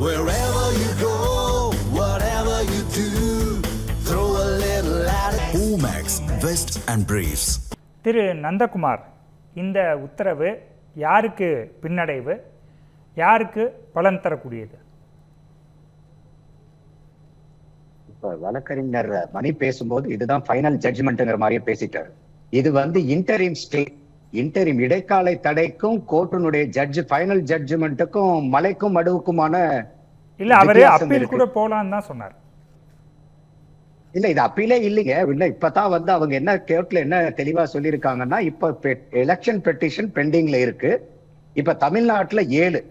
Wherever you go, whatever you do, throw a little at it. Omax, Vest and Briefs. திரு நந்தகுமார், இந்த உத்தரவு யாருக்கு பின்னடைவு, யாருக்கு பலன் தரக்கூடியது? இப்ப வழக்கறிஞர் மணி பேசும்போது இதுதான் ஃபைனல் ஜட்ஜ்மெண்ட்ங்கிற மாதிரியே பேசிட்டாரு. இது இன்டரிம் ஸ்டே, இன்டரிம் இடைக்கால தடைக்கும் கோர்ட்டினுடைய ஜட்ஜ் ஃபைனல் ஜட்ஜ்மெண்ட்டுக்கும் மலைக்கும் மடுவுக்குமான இல்ல, அவரு அப்பீல் கூட போலான்னு தான் சொன்னார். இல்ல, இது அப்பீலே இல்லைங்க. இல்ல, இப்பதான் அவங்க என்ன கோர்ட்ல என்ன தெளிவா சொல்லியிருக்காங்கன்னா, இப்ப எலெக்ஷன் பெட்டிஷன் பெண்டிங்ல இருக்கு. இப்ப தமிழ்நாட்டுல 7.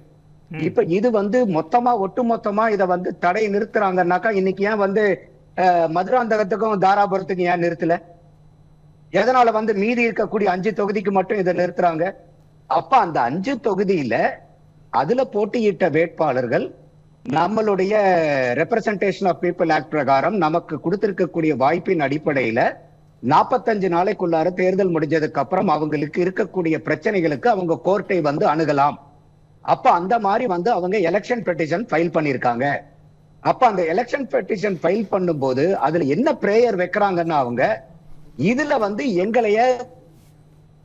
இப்ப இது மொத்தமா ஒட்டு மொத்தமா இத தடை நிறுத்துறாங்கன்னாக்கா, இன்னைக்கு ஏன் மதுராந்தகத்துக்கும் தாராபுரத்துக்கும் ஏன் நிறுத்தல? எதனால மீதி இருக்கக்கூடிய 5 தொகுதிக்கு மட்டும் இதை நிறுத்துறாங்க? அப்ப அந்த 5 தொகுதியில அதுல போட்டியிட்ட வேட்பாளர்கள் நம்மளுடைய ரெப்ரசன்டேஷன் ஆஃப் பீப்புள் ஆக்ட் பிரகாரம் நமக்கு கொடுத்திருக்கக்கூடிய வாய்ப்பின் அடிப்படையில 45 நாளைக்குள்ளார தேர்தல் முடிஞ்சதுக்கு அப்புறம் அவங்களுக்கு இருக்கக்கூடிய பிரச்சனைகளுக்கு அவங்க கோர்ட்டை அணுகலாம். அப்ப அந்த மாதிரி அவங்க எலெக்ஷன் பெட்டிஷன் ஃபைல் பண்ணிருக்காங்க. அப்ப அந்த எலெக்ஷன் பெட்டிஷன் ஃபைல் பண்ணும்போது அதுல என்ன பிரேயர் வைக்கிறாங்கன்னா, அவங்க இதுல எங்களைய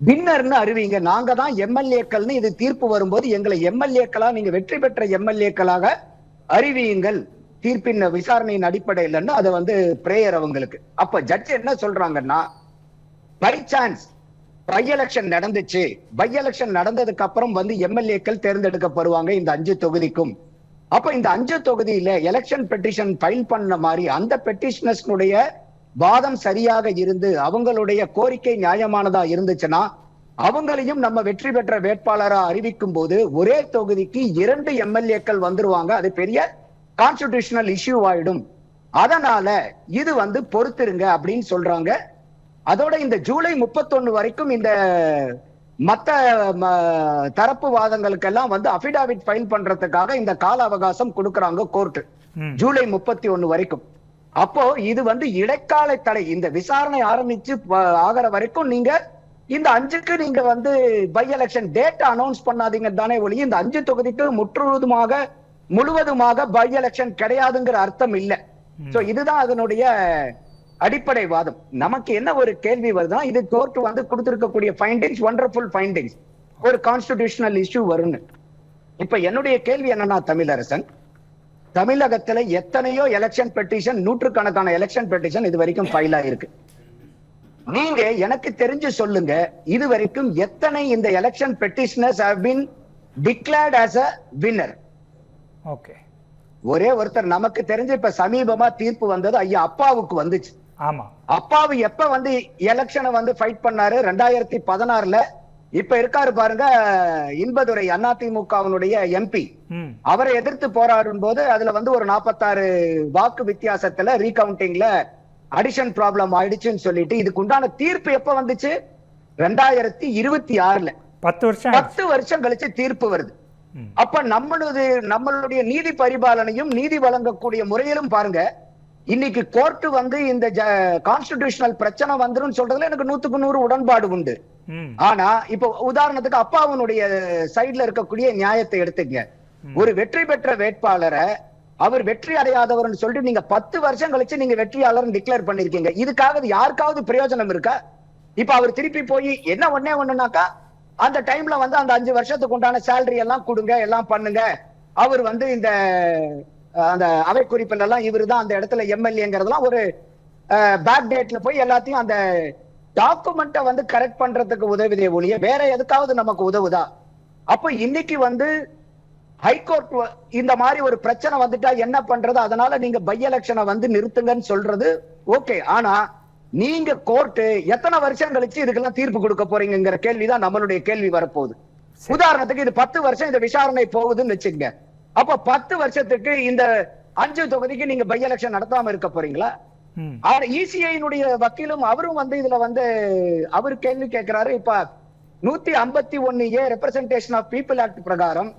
வின்னர்னு அறிவிங்க, நாங்க தான் எம்எல்ஏக்கள்னு இது தீர்ப்பு வரும்போது எங்களை எம்எல்ஏக்களா, நீங்க வெற்றி பெற்ற எம்எல்ஏக்களாக அறிவியுங்கள் தீர்ப்பின் விசாரணையின் அடிப்படையில் அது பிரேயர் அவங்களுக்கு. அப்ப ஜட்ஜ் என்ன சொல்றாங்கன்னா, பை சான்ஸ் பை எலெக்ஷன் நடந்துச்சு, பை எலெக்ஷன் நடந்ததுக்கு அப்புறம் எம்எல்ஏக்கள் தேர்ந்தெடுக்கப்படுவாங்க இந்த 5 தொகுதிக்கும். அப்ப இந்த 5 தொகுதியில எலெக்ஷன் பெட்டிஷன் ஃபைல் பண்ண மாதிரி அந்த பெட்டிஷனர்ஸ்னுடைய வாதம் சரியாக இருந்து அவங்களுடைய கோரிக்கை நியாயமானதா இருந்துச்சுன்னா அவங்களையும் நம்ம வெற்றி பெற்ற வேட்பாளரா அறிவிக்கும் போது ஒரே தொகுதிக்கு 2 எம்எல்ஏக்கள் வந்துருவாங்க. அது பெரிய கான்ஸ்டிடியூஷனல் இஷ்யூ ஆயிடும். அதனால இது பொறுத்திருங்க அப்படின்னு சொல்றாங்க. அதோட இந்த ஜூலை 31 வரைக்கும் இந்த மத்த தரப்பு வாதங்களுக்கெல்லாம் அபிடாவிட் ஃபைல் பண்றதுக்காக இந்த கால அவகாசம் கொடுக்கறாங்க கோர்ட், ஜூலை 31 வரைக்கும். அப்போ இது இடைக்கால தடை. இந்த விசாரணை ஆரம்பிச்சு ஆகிற வரைக்கும் நீங்க இந்த 5க்கு நீங்க பை எலெக்ஷன் டேட் அனௌன்ஸ் பண்ணாதீங்க தானே ஒழிய இந்த 5 தொகுதிக்கு முழுவதுமாக பை எலெக்ஷன் கிடையாதுங்கிற அர்த்தம் இல்ல. சோ இதுதான் அதனுடைய அடிப்படை வாதம். நமக்கு என்ன ஒரு கேள்வி வருதுன்னா, இது கோர்ட் கொடுத்திருக்கக்கூடிய ஃபைண்டிங்ஸ் வண்டர்ஃபுல் ஃபைண்டிங்ஸ், ஒரு கான்ஸ்டிடியூஷனல் இஷ்யூ வரும்னு. இப்ப என்னுடைய கேள்வி என்னன்னா, தமிழரசன், தமிழகத்துல எத்தனையோ எலெக்ஷன் பெட்டிஷன், நூற்றுக்கணக்கான எலெக்ஷன் பெட்டிஷன் இது வரைக்கும் ஃபைல் ஆயிருக்கு. நீங்க எனக்கு தெரிஞ்சு சொல்லுங்க, இது வரைக்கும் எத்தனை இந்த election petitioners have been declared as a winner? Okay, ஒரே ஒருத்தர் நமக்கு தெரிஞ்சு இப்ப சமீபமா தீர்ப்பு வந்தது ஐயா அப்பாவுக்கு வந்துச்சு. ஆமா, அப்பாவு எப்ப எலெக்ஷனை ஃபைட் பண்ணாரு? 2016ல. இப்ப இருக்காரு பாருங்க இன்பதுரை, அதிமுகவினுடைய எம்பி. அவரை எதிர்த்து போராடும் போது அதுல ஒரு 46 வாக்கு வித்தியாசத்துல ரீகவுண்டிங்ல அடிஷன் ப்ராப்ளம் ஆயிடுச்சுன்னு சொல்லிட்டு இதுக்கு உண்டான தீர்ப்பு எப்ப வந்துச்சு? 2026ல. 10 வருஷம் கழிச்சு தீர்ப்பு வருது. அப்ப நம்மளுடைய நீதி பரிபாலனையும் நீதி வழங்கக்கூடிய முறையிலும் பாருங்க, இன்னைக்கு கோர்ட் இந்த கான்ஸ்டிடியூஷனல் பிரச்சனை வந்துரும் சொல்றதுல எனக்கு 100க்கு 100 உடன்பாடு உண்டு. ஆனா இப்ப உதாரணத்துக்கு அப்பாவுடைய சைட்ல இருக்கக்கூடிய நியாயத்தை எடுத்துங்க. ஒரு வெற்றி பெற்ற வேட்பாளரை அவர் வெற்றி அடையாதவர்னு சொல்லிட்டு நீங்க 10 வருஷம் கழிச்சு நீங்க வெற்றியாளர் டிக்ளேர் பண்ணிருக்கீங்க. இதுக்காக யாருக்காவது பிரயோஜனம் இருக்கா? இப்ப அவர் திருப்பி போய் என்ன ஒண்ணுனாக்கா, அந்த டைம்ல அந்த 5 வருஷத்துக்கு உண்டான சேலரி எல்லாம் கொடுங்க, எல்லாம் பண்ணுங்க, அவர் இந்த அந்த அவை குறிப்பில் எல்லாம் இவரு தான் அந்த இடத்துல எம்எல்ஏங்கிறதெல்லாம் ஒரு பேக் டேட்ல போய் எல்லாத்தையும் அந்த டாக்குமெண்ட்டை கரெக்ட் பண்றதுக்கு உதவுதே ஒழிய வேற எதுக்காவது நமக்கு உதவுதா? அப்ப இன்னைக்கு ஹைகோர்ட் இந்த மாதிரி ஒரு பிரச்சனை வந்துட்டா என்ன பண்றது? அதனால நீங்க பை எலெக்ஷனை நிறுத்துங்கன்னு சொல்றது ஓகே. ஆனா நீங்க கோர்ட் எத்தனை வருஷம் கழிச்சு இதுக்கெல்லாம் தீர்ப்பு கொடுக்க போறீங்கிற கேள்விதான் நம்மளுடைய கேள்வி வரப்போகுது. உதாரணத்துக்கு இது 10 வருஷம் இந்த விசாரணை போகுதுன்னு வச்சுக்கங்க. அப்ப 10 வருஷத்துக்கு இந்த 5 தொகுதிக்கு நீங்க பை எலெக்ஷன் நடத்தாம இருக்க போறீங்களா? இசிஐனுடைய வக்கீலும் அவரும் இதுல அவரு கேள்வி கேட்கிறாரு. இப்ப 151A representation of people act பிரகாரம்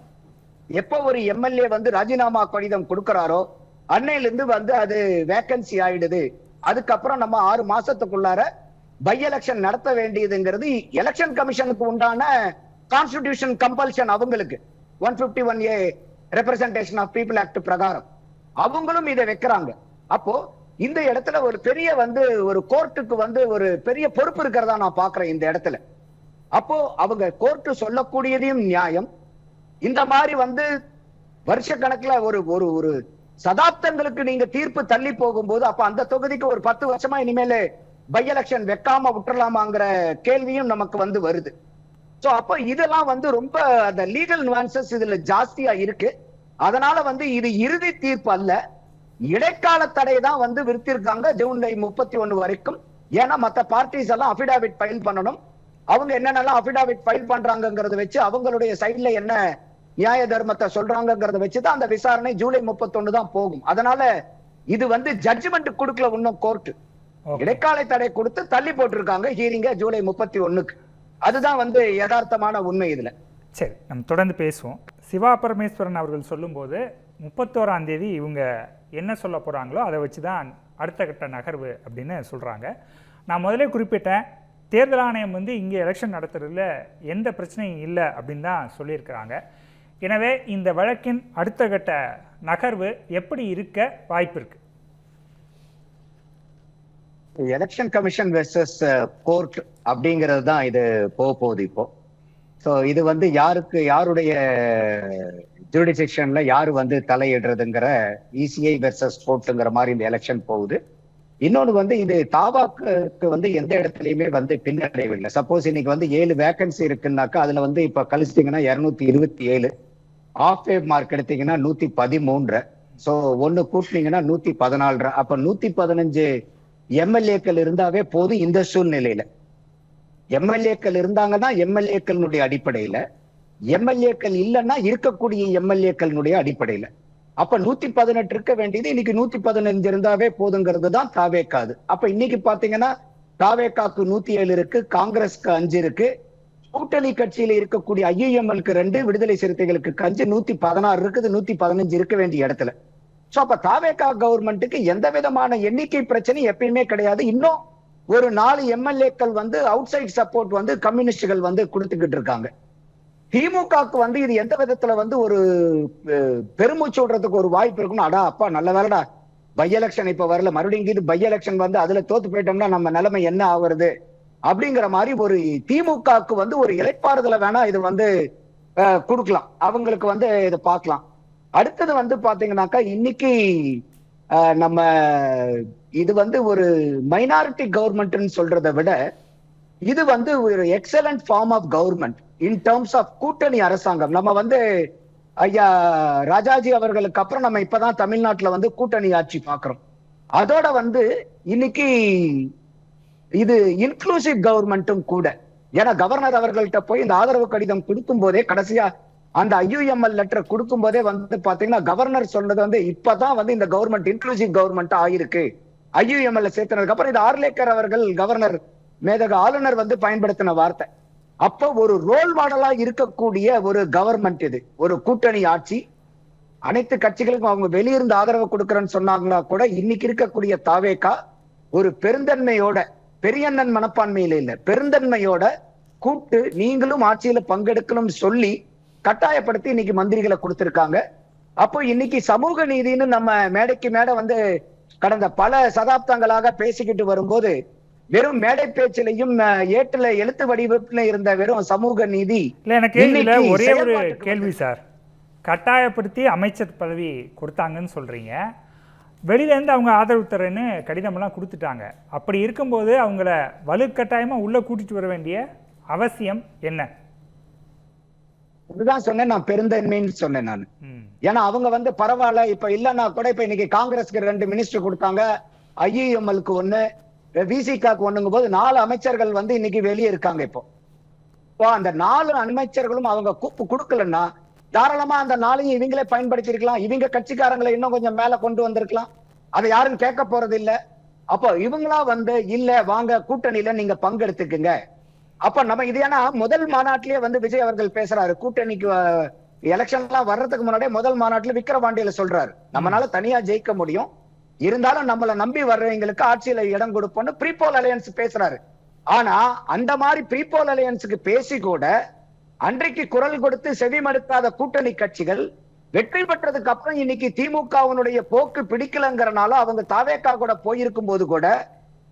எப்ப ஒரு எம்எல்ஏ ராஜினாமா கடிதம் கொடுக்கிறாரோ அன்னையில இருந்து அது வேகன்சி ஆயிடுது. அதுக்கப்புறம் நம்ம 6 மாசத்துக்குள்ளார பை எலெக்ஷன் நடத்த வேண்டியதுங்கிறது எலெக்ஷன் கமிஷனுக்கு உண்டான கான்ஸ்டிடியூஷன் கம்பல்ஷன். அவங்களுக்கு 151A representation of people act பிரகாரம் அவங்களும் இதை வைக்கிறாங்க. அப்போ இந்த இடத்துல ஒரு பெரிய வந்து ஒரு கோர்ட்டுக்கு வந்து ஒரு பெரிய பொறுப்பு இருக்கிறதா நான் பாக்குறேன் இந்த இடத்துல. அப்போ அவங்க கோர்ட்டு சொல்லக்கூடியதையும் நியாயம். இந்த மாதிரி வந்து வருஷ கணக்குல ஒரு ஒரு ஒரு சதாப்தங்களுக்கு நீங்க தீர்ப்பு தள்ளி போகும்போது அப்ப அந்த தொகுதிக்கு ஒரு 10 வருஷமா இனிமேல பை எலெக்ஷன் வைக்காம விட்டுறலாமாங்கிற கேள்வியும் நமக்கு வந்து வருது. சோ அப்ப இதெல்லாம் வந்து ரொம்ப அந்த லீகல் நுவான்சஸ் இதுல ஜாஸ்தியா இருக்கு. அதனால வந்து இது இறுதி தீர்ப்பு அல்ல, இடைக்கால தடை தான் வந்து விருத்திருக்காங்க ஜூலை 31 வரைக்கும். ஏன்னா மத்த பார்ட்டிஸ் எல்லாம் அபிடாவிட் ஃபைல் பண்ணணும். அவங்க என்னென்னலாம் அபிடாவிட் ஃபைல் பண்றாங்கிறத வச்சு அவங்களுடைய சைட்ல என்ன நியாய தர்மத்தை சொல்றாங்கிறத வச்சுதான் அந்த விசாரணை ஜூலை 31 தான் போகும். அதனால இது வந்து ஜட்ஜ்மெண்ட் கொடுக்கல இன்னும் கோர்ட், இடைக்கால தடை கொடுத்து தள்ளி போட்டிருக்காங்க ஹியரிங்க ஜூலை 31க்கு. அதுதான் வந்து யதார்த்தமான உண்மை இதுல. சரி, நம்ம தொடர்ந்து பேசுவோம். சிவா பரமேஸ்வரன் அவர்கள் சொல்லும்போது 31ஆம் தேதி இவங்க என்ன சொல்ல போகிறாங்களோ அதை வச்சு தான் அடுத்த கட்ட நகர்வு அப்படின்னு சொல்கிறாங்க. நான் முதலே குறிப்பிட்டேன், தேர்தல் ஆணையம் வந்து இங்கே எலெக்ஷன் நடத்துறதுல எந்த பிரச்சனையும் இல்லை அப்படின்னு தான் சொல்லியிருக்கிறாங்க. எனவே இந்த வழக்கின் அடுத்த கட்ட நகர்வு எப்படி இருக்க வாய்ப்பு இருக்கு? எலெக்ஷன் கமிஷன் வெர்சஸ் கோர்ட் அப்படிங்கிறது தான் இது போகுது இப்போ. ஸோ இது வந்து யாருடைய ஜூரிடிக்ஷன்ல யாரு வந்து தலையிடுறதுங்கிற இசிஐ வெர்சஸ் கோர்ட்டுங்கிற மாதிரி இந்த எலெக்ஷன் போகுது. இன்னொன்று வந்து இது தாவாக்கு வந்து எந்த இடத்துலயுமே வந்து பின்னடைவு இல்லை. சப்போஸ் இன்னைக்கு வந்து 7 வேகன்சி இருக்குன்னாக்கா அதுல வந்து இப்ப கழிச்சிட்டீங்கன்னா 227, ஆஃப் வேவ் மார்க் எடுத்தீங்கன்னா 113, ஸோ ஒன்னு கூட்டினீங்கன்னா 114. அப்ப 115 எம்எல்ஏக்கள் இருந்தாவே போதும் இந்த சூழ்நிலையில. எம்எல்ஏக்கள் இருந்தாங்கன்னா எம்எல்ஏக்களுடைய அடிப்படையில, எம்எல்ஏக்கள் இல்லைன்னா இருக்கக்கூடிய எம்எல்ஏக்களுடைய அடிப்படையில. அப்ப 118 இருக்க வேண்டியது இன்னைக்கு 115 இருந்தாவே போதுங்கிறது தான் தாவேக்காது. அப்ப இன்னைக்கு பாத்தீங்கன்னா தாவேக்காக்கு 107 இருக்கு, காங்கிரஸ்க்கு 5 இருக்கு, கூட்டணி கட்சியில இருக்கக்கூடிய ஐயுஎம்எல்க்கு 2, விடுதலை சிறுத்தைகளுக்கு 5, 116 இருக்குது, 115 இருக்க வேண்டிய இடத்துல. சோ அப்ப தாவேக்கா கவர்மெண்ட்டுக்கு எந்த விதமான எண்ணிக்கை பிரச்சனை எப்பயுமே கிடையாது. இன்னும் ஒரு 4 எம்எல்ஏக்கள் வந்து அவுட் சைட் சப்போர்ட் வந்து கம்யூனிஸ்டுகள் வந்து கொடுத்துக்கிட்டு இருக்காங்க. திமுகவுக்கு வந்து இது எந்த விதத்துல வந்து ஒரு பெருமூச்சு விடுறதுக்கு ஒரு வாய்ப்பு இருக்குன்னு, அடா அப்பா நல்ல வேலைடா பை எலெக்ஷன் இப்ப வரல, மறுபடியும் இது பை எலெக்ஷன் வந்து அதுல தோத்து போயிட்டோம்னா நம்ம நிலைமை என்ன ஆகுறது அப்படிங்கிற மாதிரி ஒரு திமுகவுக்கு வந்து ஒரு இளைப்பாறுதலை வேணா இது வந்து கொடுக்கலாம், அவங்களுக்கு வந்து இதை பார்க்கலாம். அடுத்தது வந்து பாத்தீங்கன்னாக்கா இன்னைக்கு நம்ம இது வந்து ஒரு மைனாரிட்டி கவர்மெண்ட்னு சொல்றதை விட இது வந்து ஒரு excellent form of government in terms of கூட்டணி அரசாங்கம். நம்ம வந்து ஐயா ராஜாஜி அவர்களுக்கு அப்புறம் நம்ம இப்பதான் தமிழ்நாட்டுல வந்து கூட்டணி ஆட்சி பாக்குறோம். அதோட வந்து இன்னைக்கு இது இன்க்ளூசிவ் கவர்மெண்ட்டும் கூட. ஏன்னா கவர்னர் அவர்கள்ட்ட போய் இந்த ஆதரவு கடிதம் கொடுக்கும் போதே, கடைசியா அந்த ஐயுஎம்எல் லெட்டர் கொடுக்கும் போதே வந்து பாத்தீங்கன்னா கவர்னர் சொன்னது வந்து இப்பதான் வந்து இந்த கவர்மெண்ட் இன்க்ளூசிவ் கவர்மெண்ட் ஆயிருக்கு ஐயுஎம்எல் சேர்த்தனதுக்கு அப்புறம். இது ஆர்லேக்கர் அவர்கள் கவர்னர் மேதக ஆளுநர் வந்து பயன்படுத்தின வார்த்தை. அப்ப ஒரு ரோல் மாடலா இருக்கக்கூடிய ஒரு கவர்மெண்ட் இது, ஒரு கூட்டணி ஆட்சி. அனைத்து கட்சிகளுக்கும் அவங்க வெளியிருந்து ஆதரவு கொடுக்கறேன்னு சொன்னாங்களா கூட இன்னைக்கு இருக்கக்கூடிய தாவேக்கா ஒரு பெருந்தன்மையோட, பெரியண்ணன் மனப்பான்மையில இல்ல, பெருந்தன்மையோட கூட்டு நீங்களும் ஆட்சியில பங்கெடுக்கணும்னு சொல்லி கட்டாயப்படுத்தி இன்னைக்கு மந்திரிகளை கொடுத்திருக்காங்க. அப்போ இன்னைக்கு சமூக நீதினு நம்ம மேடைக்கு மேடை வந்து கடந்த பல சதாப்தங்களாக பேசிக்கிட்டு வரும்போது வெறும் மேடை பேச்சிலையும் ஏட்டுல எழுத்து வடிவத்துல இருந்த வெறும் சமூக நீதி இல்ல. எனக்கு இதுல ஒரே ஒரு கேள்வி சார், கட்டாயப்படுத்தி அமைச்சர் பதவி கொடுத்தாங்கன்னு சொல்றீங்க, வெளியில இருந்து அவங்க ஆதரவு தரேன்னு கடிதம் எல்லாம் கொடுத்துட்டாங்க. அப்படி இருக்கும்போது அவங்கள வலுக்கட்டாயமா உள்ள கூட்டிட்டு வர வேண்டிய அவசியம் என்ன? இதுதான் சொன்னேன், நான் பெருந்தன்மைன்னு சொன்னேன் நான். ஏன்னா அவங்க வந்து பரவாயில்ல இப்ப இல்லன்னா கூட, இப்ப இன்னைக்கு காங்கிரஸ்க்கு 2 மினிஸ்டர் கொடுத்தாங்க, ஐயுஎம்எல்க்கு 1, விசிகாக்கு 1ங்கும் போது 4 அமைச்சர்கள் வந்து இன்னைக்கு வெளியே இருக்காங்க. இப்போ அந்த 4 அமைச்சர்களும் அவங்க கூப்பு கொடுக்கலன்னா தாராளமா அந்த 4ஐயும் இவங்களே பயன்படுத்தி இருக்கலாம், இவங்க கட்சிக்காரங்களை இன்னும் கொஞ்சம் மேல கொண்டு வந்திருக்கலாம், அதை யாரும் கேட்க போறது இல்ல. அப்போ இவங்களா வந்து இல்ல வாங்க கூட்டணியில நீங்க பங்கெடுத்துக்குங்க. அப்ப நம்ம இது ஏன்னா முதல் மாநாட்டிலேயே வந்து விஜய் அவர்கள் பேசுறாரு, கூட்டணிக்கு எலெக்ஷன் எல்லாம் வர்றதுக்கு முன்னாடியே முதல் மாநாட்டுல விக்கிரவாண்டியில சொல்றாரு, நம்மளால தனியா ஜெயிக்க முடியும், இருந்தாலும் நம்மள நம்பி வர்றவங்களுக்கு ஆட்சியில இடம் கொடுப்போம்னு ப்ரீபோல் அலையன்ஸ் பேசுறாரு. ஆனா அந்த மாதிரி ப்ரீபோல் அலையன்ஸுக்கு பேசி கூட அன்றைக்கு குரல் கொடுத்து செவிமடுக்காத கூட்டணி கட்சிகள் வெற்றி பெற்றதுக்கு அப்புறம் இன்னைக்கு திமுகவினுடைய போக்கு பிடிக்கலங்கிறனால அவங்க தாவேக்கா கூட போயிருக்கும் போது கூட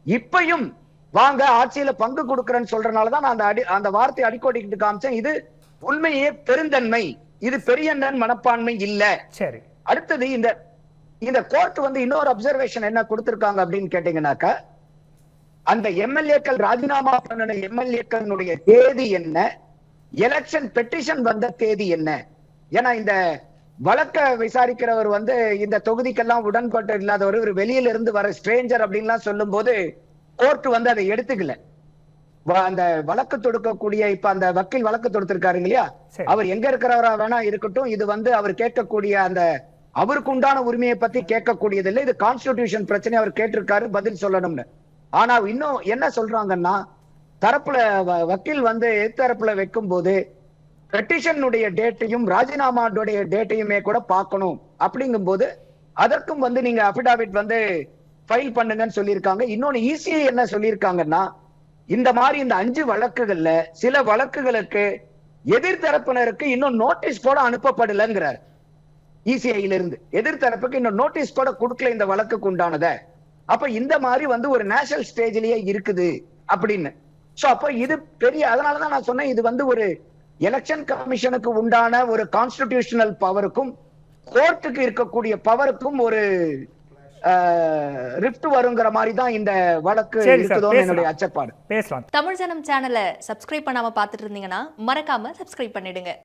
இப்பயும் வாங்க ஆட்சியில பங்கு கொடுக்கறேன்னு சொல்றதுனாலதான் நான் அந்த வார்த்தை அடிக்கோடிக்கிட்டு காமிச்சேன். இது உண்மையே பெருந்தன்மை, இது பெரியண்ணன் மனப்பான்மை இல்ல. சரி, அடுத்தது இந்த கோர்ட் வந்து இன்னொரு அப்சர்வேஷன் என்ன கொடுத்திருக்காங்க அப்படின்னு கேட்டீங்கன்னாக்கா, அந்த எம்எல்ஏக்கள் ராஜினாமா பண்ண எம்எல்ஏக்களுடைய தேதி என்ன, எலெக்ஷன் பெட்டிஷன் வந்த தேதி என்ன. ஏன்னா இந்த வழக்க விசாரிக்கிறவர் வந்து இந்த தொகுதிக்கெல்லாம் உடன்பாட்டு இல்லாதவர், ஒரு வெளியில இருந்து வர ஸ்ட்ரேஞ்சர் அப்படின்லாம் சொல்லும் போது கோர்ட் வந்து அதை எடுத்துக்கல. அந்த வழக்கு தொடுக்கக்கூடிய இப்ப அந்த வக்கீல் வழக்கு தொடுத்திருக்காரு இல்லையா, அவர் எங்க இருக்கிறவரா வேணா இருக்கட்டும், இது வந்து அவர் கேட்கக்கூடிய அந்த அவருக்கு உண்டான உரிமையை பத்தி கேட்கக்கூடியது இல்லை, இது கான்ஸ்டிடியூஷன் பிரச்சனை அவர் கேட்டிருக்காரு, பதில் சொல்லணும்னு. ஆனா இன்னும் என்ன சொல்றாங்கன்னா, தரப்புல வக்கீல் வந்து எதிர்த்தரப்புல வைக்கும் போது பெட்டிஷனுடைய டேட்டையும் ராஜினாமாவுடைய டேட்டையுமே கூட பார்க்கணும். அப்படிங்கும் போது அதற்கும் வந்து நீங்க அபிடாவிட் வந்து ஃபைல் பண்ணுங்கன்னு சொல்லியிருக்காங்க. இன்னொன்னு இசிஐ என்ன சொல்லியிருக்காங்கன்னா, இந்த மாதிரி இந்த 5 வழக்குகள்ல சில வழக்குகளுக்கு எதிர்த்தரப்பினருக்கு இன்னும் நோட்டீஸ் கூட அனுப்பப்படலைங்கிறார். இசிஐல இருந்து எதிர்த்தரப்புக்கு இன்னும் நோட்டீஸ் கூட கொடுக்கல இந்த வழக்குக்கு உண்டானத. அப்ப இந்த மாதிரி வந்து ஒரு நேஷனல் ஸ்டேஜ்லயே இருக்குது அப்படின்னு. சோ அப்ப இது பெரிய, அதனாலதான் நான் சொன்னேன், இது வந்து ஒரு எலெக்ஷன் கமிஷனுக்கு உண்டான ஒரு கான்ஸ்டிடியூஷனல் பவருக்கும் கோர்ட்டுக்கு இருக்கக்கூடிய பவருக்கும் ஒரு ரிஃப்ட் வருங்கிற மாதிரி தான் இந்த வழக்கு இருக்குதோன்னு என்னுடைய அச்சப்பாடு. பேசலாம். தமிழ் ஜனம் சேனலை சப்ஸ்கிரைப் பண்ணாம பார்த்துட்டு இருந்தீங்கன்னா மறக்காம சப்ஸ்கிரைப் பண்ணிடுங்க.